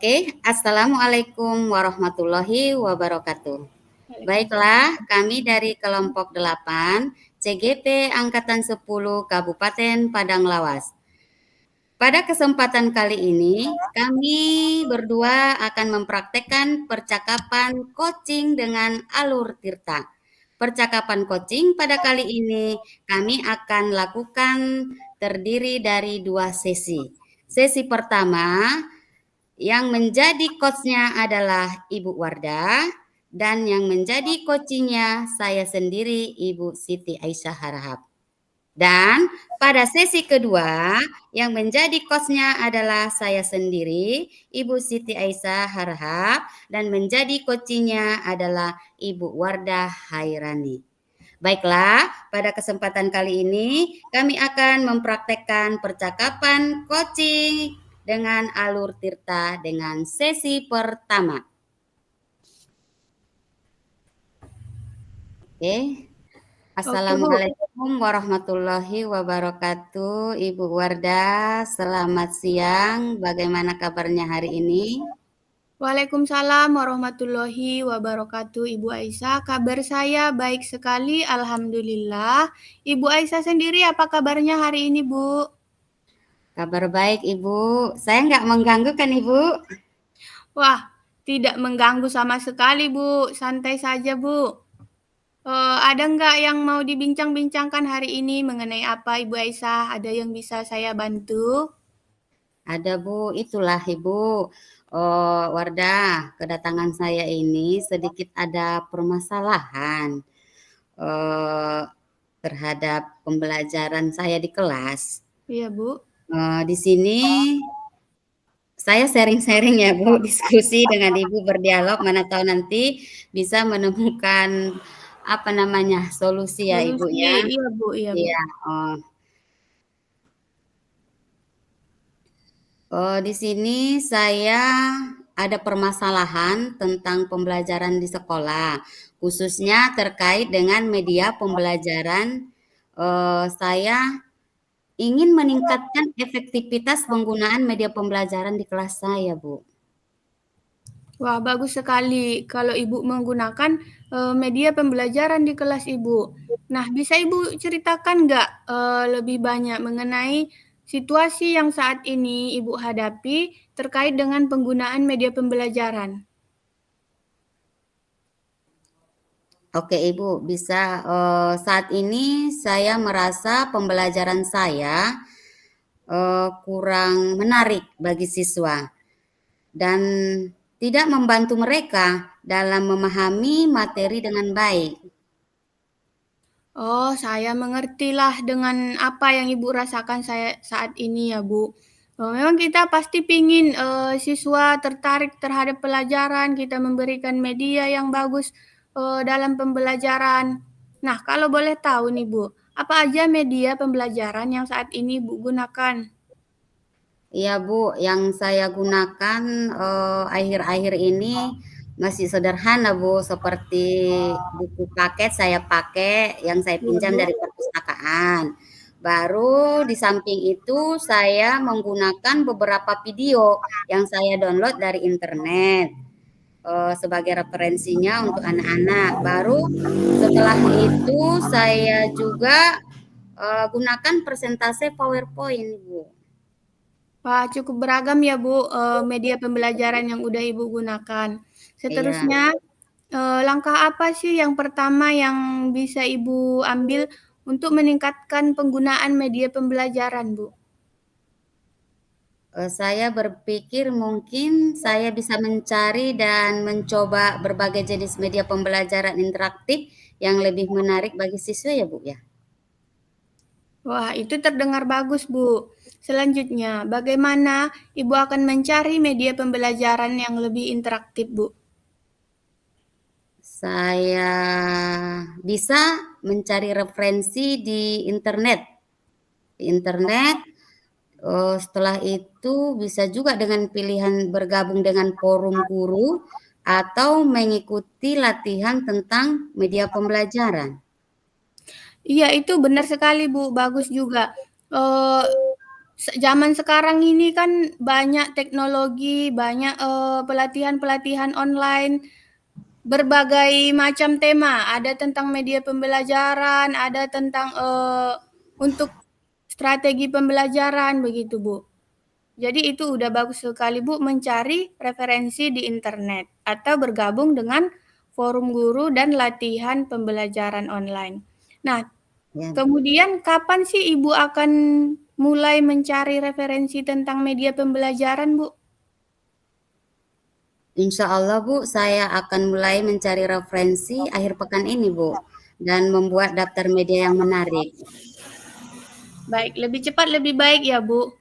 Oke, Assalamualaikum warahmatullahi wabarakatuh. Baiklah, kami dari kelompok 8 CGP Angkatan 10 Kabupaten Padang Lawas. Pada kesempatan kali ini, kami berdua akan mempraktekkan percakapan coaching dengan Alur Tirta. Percakapan coaching pada kali ini kami akan lakukan terdiri dari 2 sesi. Sesi pertama yang menjadi coachnya adalah Ibu Wardah dan yang menjadi coachingnya saya sendiri Ibu Siti Aisyah Harahap. Dan pada sesi kedua yang menjadi coachnya adalah saya sendiri Ibu Siti Aisyah Harahap dan menjadi coachingnya adalah Ibu Wardah Hairani. Baiklah, pada kesempatan kali ini kami akan mempraktekkan percakapan coaching dengan Alur Tirta dengan sesi pertama. Oke. Assalamualaikum warahmatullahi wabarakatuh. Ibu Wardah, selamat siang. Bagaimana kabarnya hari ini? Waalaikumsalam warahmatullahi wabarakatuh, Ibu Aisyah. Kabar saya baik sekali, alhamdulillah. Ibu Aisyah sendiri apa kabarnya hari ini, Bu? Kabar baik, Ibu. Saya nggak mengganggu kan, Ibu? Wah, tidak mengganggu sama sekali, Bu. Santai saja, Bu. Ada nggak yang mau dibincang-bincangkan hari ini mengenai apa, Ibu Aisyah? Ada yang bisa saya bantu? Ada, Bu. Itulah, Ibu. Wardah, kedatangan saya ini sedikit ada permasalahan terhadap pembelajaran saya di kelas. Iya, Bu. Di sini saya sharing-sharing ya Bu, diskusi dengan Ibu, berdialog, mana tahu nanti bisa menemukan apa namanya solusi ya Ibu Solusi, ya. iya, Bu. Iya, Bu. Iya. Di sini saya ada permasalahan tentang pembelajaran di sekolah, khususnya terkait dengan media pembelajaran. Saya ingin meningkatkan efektivitas penggunaan media pembelajaran di kelas saya, Bu. Wah, bagus sekali kalau Ibu menggunakan media pembelajaran di kelas Ibu. Nah, bisa Ibu ceritakan nggak lebih banyak mengenai situasi yang saat ini Ibu hadapi terkait dengan penggunaan media pembelajaran? Oke Ibu, bisa saat ini saya merasa pembelajaran saya kurang menarik bagi siswa dan tidak membantu mereka dalam memahami materi dengan baik. Oh, saya mengertilah dengan apa yang Ibu rasakan saya saat ini ya, Bu. Memang kita pasti pingin siswa tertarik terhadap pelajaran, kita memberikan media yang bagus dalam pembelajaran. Nah, kalau boleh tahu nih, Bu, apa aja media pembelajaran yang saat ini Bu gunakan? Iya Bu, yang saya gunakan akhir-akhir ini masih sederhana Bu, seperti buku paket saya pakai yang saya Iya, pinjam Bu. dari perpustakaan. Baru di samping itu saya menggunakan beberapa video yang saya download dari internet sebagai referensinya untuk anak-anak. Baru setelah itu saya juga gunakan presentase PowerPoint Bu. Wah, cukup beragam ya, Bu, media pembelajaran yang udah Ibu gunakan. Iya. Seterusnya, langkah apa sih yang pertama yang bisa Ibu ambil untuk meningkatkan penggunaan media pembelajaran, Bu? Saya berpikir mungkin saya bisa mencari dan mencoba berbagai jenis media pembelajaran interaktif yang lebih menarik bagi siswa ya Bu ya. Wah, itu terdengar bagus, Bu. Selanjutnya, bagaimana Ibu akan mencari media pembelajaran yang lebih interaktif, Bu? Saya bisa mencari referensi di internet. Setelah itu bisa juga dengan pilihan bergabung dengan forum guru atau mengikuti latihan tentang media pembelajaran. Iya, itu benar sekali, Bu. Bagus juga. Zaman sekarang ini kan banyak teknologi, banyak pelatihan-pelatihan online, berbagai macam tema. Ada tentang media pembelajaran, ada tentang untuk strategi pembelajaran begitu, Bu. Jadi itu udah bagus sekali, Bu, mencari referensi di internet atau bergabung dengan forum guru dan latihan pembelajaran online. Nah, Ya, kemudian kapan sih Ibu akan mulai mencari referensi tentang media pembelajaran, Bu? insya Allah Bu, saya akan mulai mencari referensi akhir pekan ini Bu, dan membuat daftar media yang menarik. Baik, lebih cepat lebih baik ya, Bu.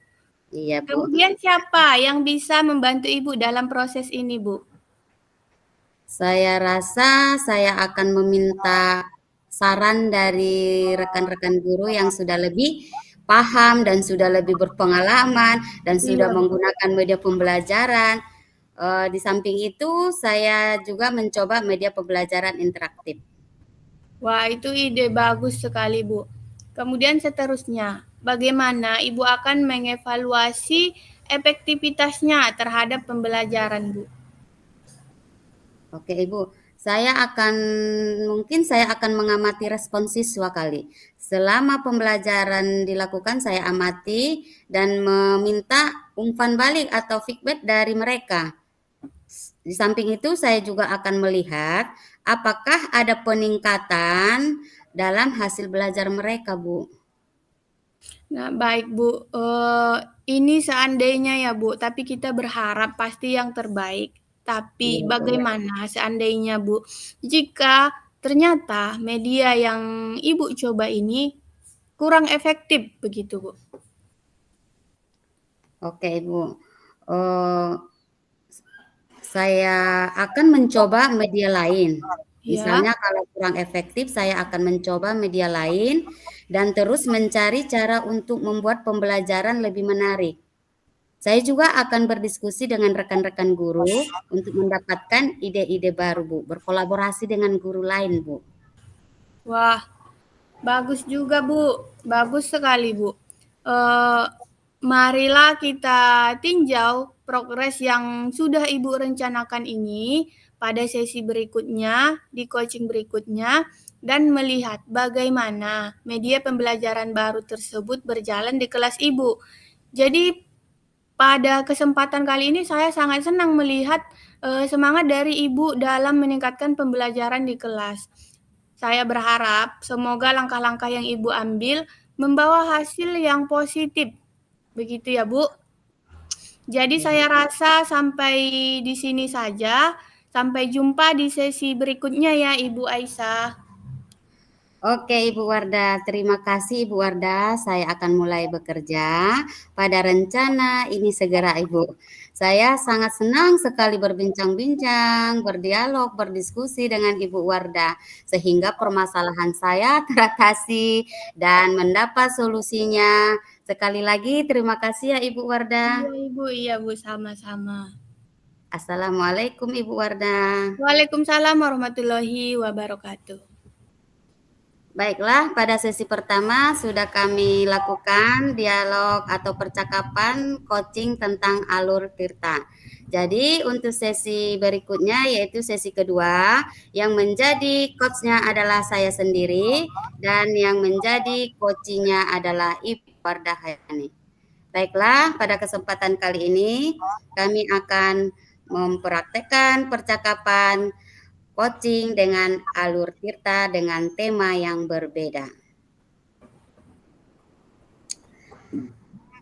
Iya Bu. Kemudian siapa yang bisa membantu Ibu dalam proses ini, Bu? Saya rasa saya akan meminta saran dari rekan-rekan guru yang sudah lebih paham dan sudah lebih berpengalaman dan sudah Iya, Bu. menggunakan media pembelajaran. Di samping itu, saya juga mencoba media pembelajaran interaktif. Wah, itu ide bagus sekali, Bu. Kemudian seterusnya, bagaimana Ibu akan mengevaluasi efektivitasnya terhadap pembelajaran, Bu? Oke, Ibu. Saya akan mengamati respon siswa kali. Selama pembelajaran dilakukan, saya amati dan meminta umpan balik atau feedback dari mereka. Di samping itu, saya juga akan melihat apakah ada peningkatan dalam hasil belajar mereka, Bu. Nah, baik, Bu. Ini seandainya ya, Bu, tapi kita berharap pasti yang terbaik. Tapi Iya, Bu. bagaimana seandainya, Bu, jika ternyata media yang Ibu coba ini kurang efektif begitu, Bu? Oke, Ibu. Eh, Saya akan mencoba media lain. Ya. Misalnya kalau kurang efektif, saya akan mencoba media lain dan terus mencari cara untuk membuat pembelajaran lebih menarik. Saya juga akan berdiskusi dengan rekan-rekan guru untuk mendapatkan ide-ide baru, Bu. Berkolaborasi dengan guru lain, Bu. Wah, bagus juga, Bu. Bagus sekali, Bu. Eh, Marilah kita tinjau progres yang sudah Ibu rencanakan ini pada sesi berikutnya, di coaching berikutnya, dan melihat bagaimana media pembelajaran baru tersebut berjalan di kelas Ibu. Jadi, pada kesempatan kali ini saya sangat senang melihat semangat dari Ibu dalam meningkatkan pembelajaran di kelas. Saya berharap semoga langkah-langkah yang Ibu ambil membawa hasil yang positif. Begitu ya, Bu. Jadi Ya. saya rasa sampai di sini saja. Sampai jumpa di sesi berikutnya ya, Ibu Aisyah. Oke, Ibu Wardah. Terima kasih, Ibu Wardah. Saya akan mulai bekerja pada rencana ini segera, Ibu. Saya sangat senang sekali berbincang-bincang, berdialog, berdiskusi dengan Ibu Wardah, sehingga permasalahan saya teratasi dan mendapat solusinya. Sekali lagi, terima kasih ya, Ibu Wardah. Iya, Ibu. Iya, Bu. Sama-sama. Assalamualaikum, Ibu Wardah. Waalaikumsalam warahmatullahi wabarakatuh. Baiklah, pada sesi pertama sudah kami lakukan dialog atau percakapan coaching tentang alur tirta. Jadi untuk sesi berikutnya yaitu sesi kedua yang menjadi coachnya adalah saya sendiri dan yang menjadi coachingnya adalah Ibu Wardahayani. Baiklah, pada kesempatan kali ini kami akan mempraktekkan percakapan coaching dengan alur tirta dengan tema yang berbeda.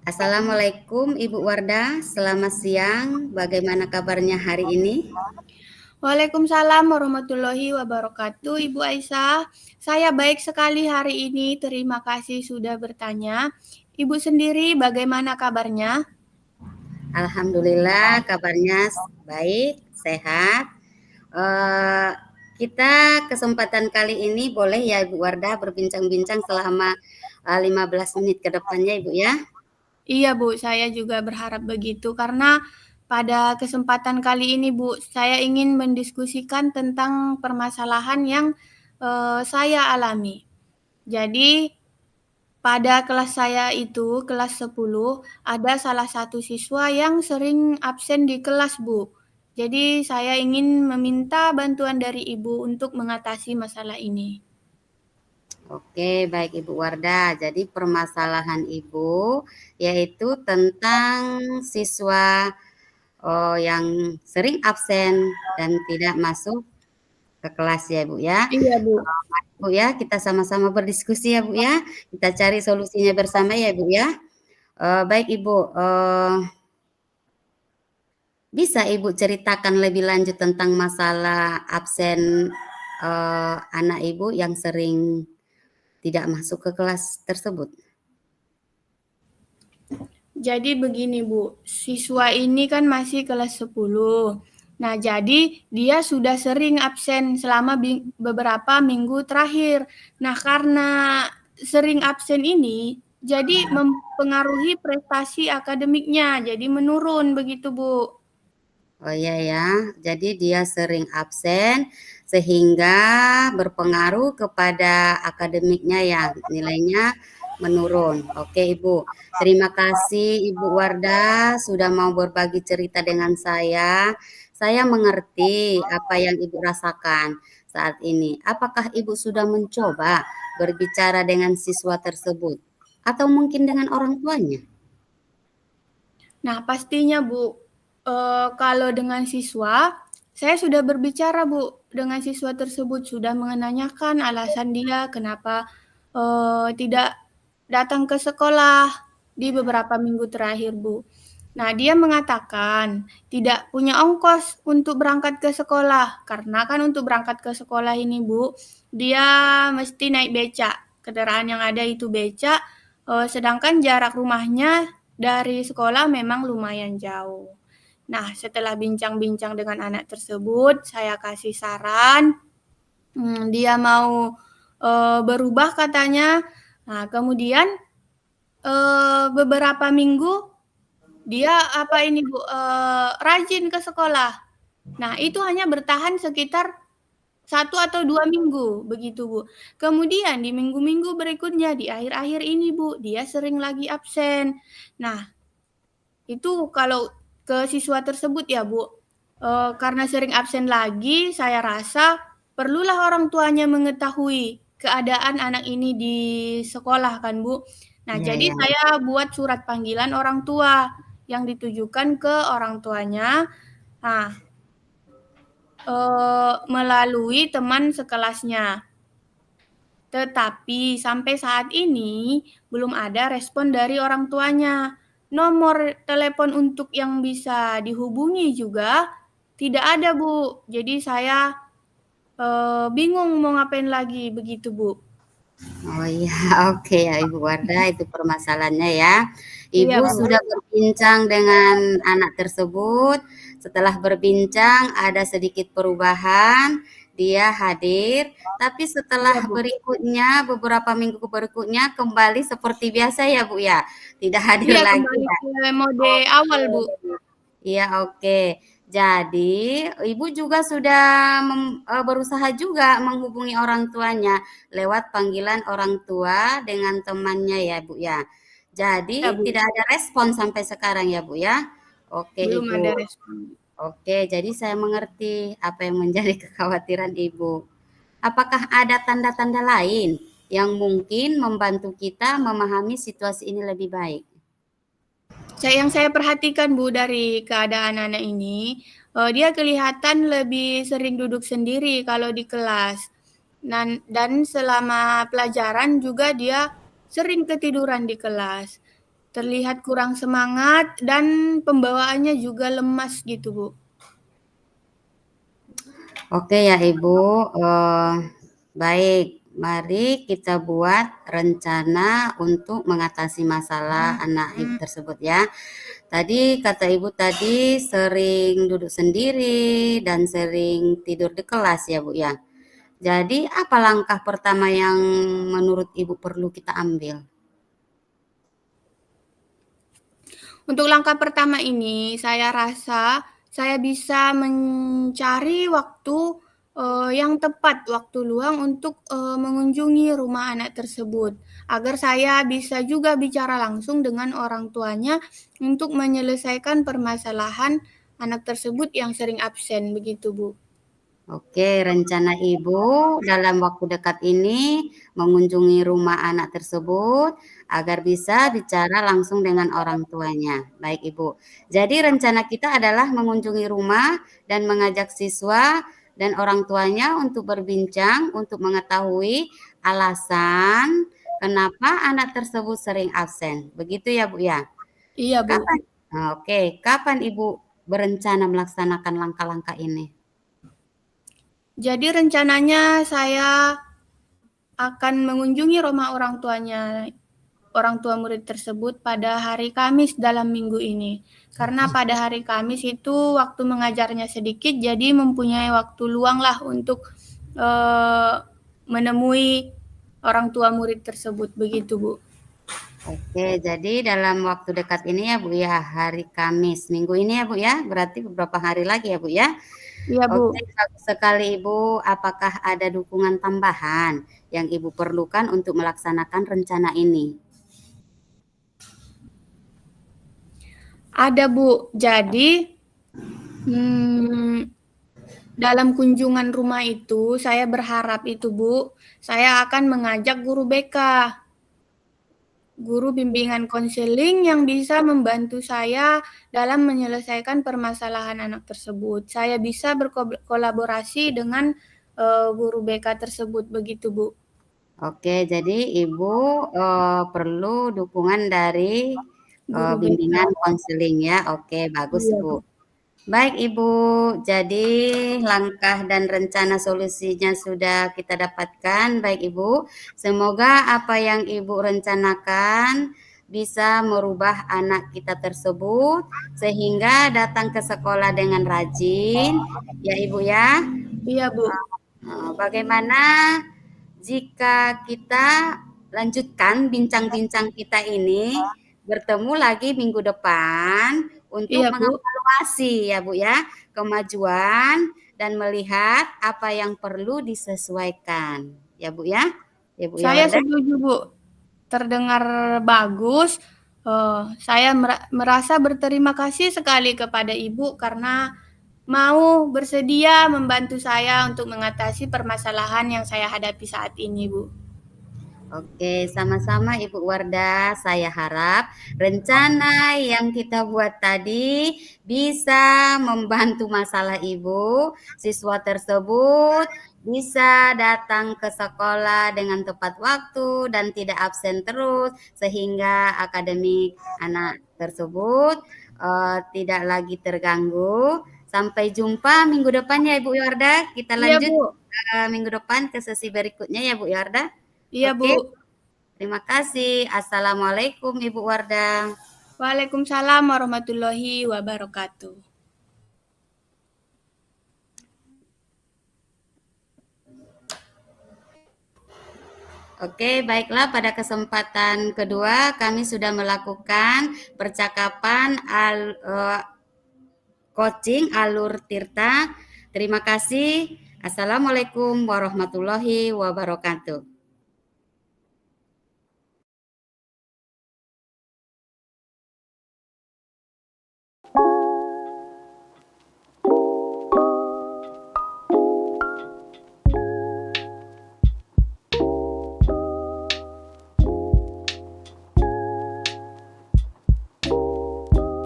Assalamualaikum Ibu Wardah, selamat siang. Bagaimana kabarnya hari ini? Waalaikumsalam warahmatullahi wabarakatuh, Ibu Aisyah. Saya baik sekali hari ini, terima kasih sudah bertanya. Ibu sendiri bagaimana kabarnya? Alhamdulillah kabarnya baik, sehat. Eh, kita kesempatan kali ini boleh ya Ibu Wardah berbincang-bincang selama 15 menit ke depannya Ibu ya. Iya, Bu, saya juga berharap begitu karena pada kesempatan kali ini, Bu, saya ingin mendiskusikan tentang permasalahan yang saya alami. Jadi, Pada kelas saya itu, kelas 10, ada salah satu siswa yang sering absen di kelas, Bu. Jadi saya ingin meminta bantuan dari Ibu untuk mengatasi masalah ini. Oke, baik Ibu Wardah. Jadi permasalahan Ibu yaitu tentang siswa yang sering absen dan tidak masuk ke kelas ya Bu ya. Iya, Bu. Bu ya, kita sama-sama berdiskusi ya Bu ya. Kita cari solusinya bersama ya Bu ya. Baik Ibu, bisa Ibu ceritakan lebih lanjut tentang masalah absen anak Ibu yang sering tidak masuk ke kelas tersebut? Jadi begini, Bu. Siswa ini kan masih kelas 10. Nah, jadi dia sudah sering absen selama beberapa minggu terakhir. Nah, karena sering absen ini, jadi mempengaruhi prestasi akademiknya, jadi menurun begitu, Bu. Oh iya ya, jadi dia sering absen sehingga berpengaruh kepada akademiknya ya, nilainya menurun. Oke Ibu, terima kasih Ibu Wardah sudah mau berbagi cerita dengan saya. Saya mengerti apa yang Ibu rasakan saat ini. Apakah Ibu sudah mencoba berbicara dengan siswa tersebut? Atau mungkin dengan orang tuanya? Nah, pastinya Bu, kalau dengan siswa, saya sudah berbicara Bu dengan siswa tersebut, sudah menanyakan alasan dia kenapa tidak datang ke sekolah di beberapa minggu terakhir Bu. Nah, dia mengatakan tidak punya ongkos untuk berangkat ke sekolah, karena kan untuk berangkat ke sekolah ini Bu, dia mesti naik becak. Kendaraan yang ada itu becak, sedangkan jarak rumahnya dari sekolah memang lumayan jauh. Nah, setelah bincang-bincang dengan anak tersebut, saya kasih saran, dia mau berubah katanya. Nah, kemudian beberapa minggu dia Bu, rajin ke sekolah. Nah, itu hanya bertahan sekitar 1 atau 2 minggu, begitu Bu. Kemudian di minggu-minggu berikutnya, di akhir-akhir ini Bu, dia sering lagi absen. Nah, itu kalau ke siswa tersebut ya Bu, karena sering absen lagi, saya rasa perlulah orang tuanya mengetahui keadaan anak ini di sekolah kan Bu. Nah, Iya jadi ya. saya buat surat panggilan orang tua yang ditujukan ke orang tuanya. Nah, melalui teman sekelasnya. Tetapi sampai saat ini belum ada respon dari orang tuanya. Nomor telepon untuk yang bisa dihubungi juga tidak ada, Bu. Jadi saya bingung mau ngapain lagi begitu, Bu. Oh iya, oke ya Ibu Wardah, itu permasalahannya ya. Iya, Ibu Bu. sudah berbincang dengan anak tersebut. Setelah berbincang ada sedikit perubahan, dia hadir, tapi setelah Iya, Bu. berikutnya beberapa minggu berikutnya kembali seperti biasa ya Bu ya. Tidak hadir Iya, lagi kembali ya. ke mode awal, Bu. Iya, oke. Jadi, Ibu juga sudah berusaha juga menghubungi orang tuanya lewat panggilan orang tua dengan temannya ya, Bu ya. Jadi, Ya, Bu. tidak ada respon sampai sekarang ya, Bu ya. Oke, Belum Ibu. ada respon. Oke, jadi saya mengerti apa yang menjadi kekhawatiran Ibu. Apakah ada tanda-tanda lain yang mungkin membantu kita memahami situasi ini lebih baik? Yang saya perhatikan Bu dari keadaan anak ini, dia kelihatan lebih sering duduk sendiri kalau di kelas. Dan selama pelajaran juga dia sering ketiduran di kelas. Terlihat kurang semangat dan pembawaannya juga lemas gitu, Bu. Oke ya Ibu, baik. Mari kita buat rencana untuk mengatasi masalah anak Ibu tersebut ya. Tadi kata Ibu tadi sering duduk sendiri dan sering tidur di kelas ya Bu ya. Jadi apa langkah pertama yang menurut Ibu perlu kita ambil? Untuk langkah pertama ini, saya rasa saya bisa mencari waktu yang tepat waktu luang untuk, mengunjungi rumah anak tersebut, agar saya bisa juga bicara langsung dengan orang tuanya untuk menyelesaikan permasalahan anak tersebut yang sering absen, begitu, Bu. Oke, rencana Ibu dalam waktu dekat ini mengunjungi rumah anak tersebut agar bisa bicara langsung dengan orang tuanya. Baik, Ibu. Jadi rencana kita adalah mengunjungi rumah dan mengajak siswa dan orang tuanya untuk berbincang untuk mengetahui alasan kenapa anak tersebut sering absen. Begitu ya, Bu ya? Iya, Bu. Kapan? Oke, kapan Ibu berencana melaksanakan langkah-langkah ini? Jadi rencananya saya akan mengunjungi rumah orang tua murid tersebut pada hari Kamis dalam minggu ini. Karena pada hari Kamis itu waktu mengajarnya sedikit, jadi mempunyai waktu luang lah untuk menemui orang tua murid tersebut, begitu, Bu. Oke, jadi dalam waktu dekat ini ya Bu ya, hari Kamis minggu ini ya Bu ya, berarti beberapa hari lagi ya Bu ya. Iya, Bu. Oke, bagus sekali Ibu. Apakah ada dukungan tambahan yang Ibu perlukan untuk melaksanakan rencana ini? Ada, Bu. Jadi, dalam kunjungan rumah itu, saya berharap itu, Bu, saya akan mengajak guru BK, guru bimbingan konseling yang bisa membantu saya dalam menyelesaikan permasalahan anak tersebut. Saya bisa berkolaborasi dengan guru BK tersebut, begitu, Bu. Oke, jadi Ibu perlu dukungan dari Guru BK. bimbingan konseling ya. Oke, bagus Iya, Bu. Bu. Baik Ibu, jadi langkah dan rencana solusinya sudah kita dapatkan. Baik Ibu, semoga apa yang Ibu rencanakan bisa merubah anak kita tersebut sehingga datang ke sekolah dengan rajin. Ya Ibu ya. Iya, Bu. Bagaimana jika kita lanjutkan bincang-bincang kita ini bertemu lagi minggu depan untuk Iya, Bu. mengevaluasi ya Bu ya kemajuan dan melihat apa yang perlu disesuaikan ya Bu ya. Ya Bu ya Saya Wardah. setuju, Bu. Terdengar bagus. Saya merasa berterima kasih sekali kepada Ibu karena mau bersedia membantu saya untuk mengatasi permasalahan yang saya hadapi saat ini, Bu. Oke, sama-sama Ibu Wardah. Saya harap rencana yang kita buat tadi bisa membantu masalah Ibu. Siswa tersebut bisa datang ke sekolah dengan tepat waktu dan tidak absen terus, sehingga akademik anak tersebut tidak lagi terganggu. Sampai jumpa minggu depan ya Ibu Wardah. Kita Iya, lanjut Bu. minggu depan ke sesi berikutnya ya Bu Wardah. Iya, Bu. Oke. Terima kasih. Assalamualaikum Ibu Wardah. Waalaikumsalam warahmatullahi wabarakatuh. Oke, baiklah pada kesempatan kedua kami sudah melakukan percakapan coaching alur Tirta. Terima kasih. Assalamualaikum warahmatullahi wabarakatuh.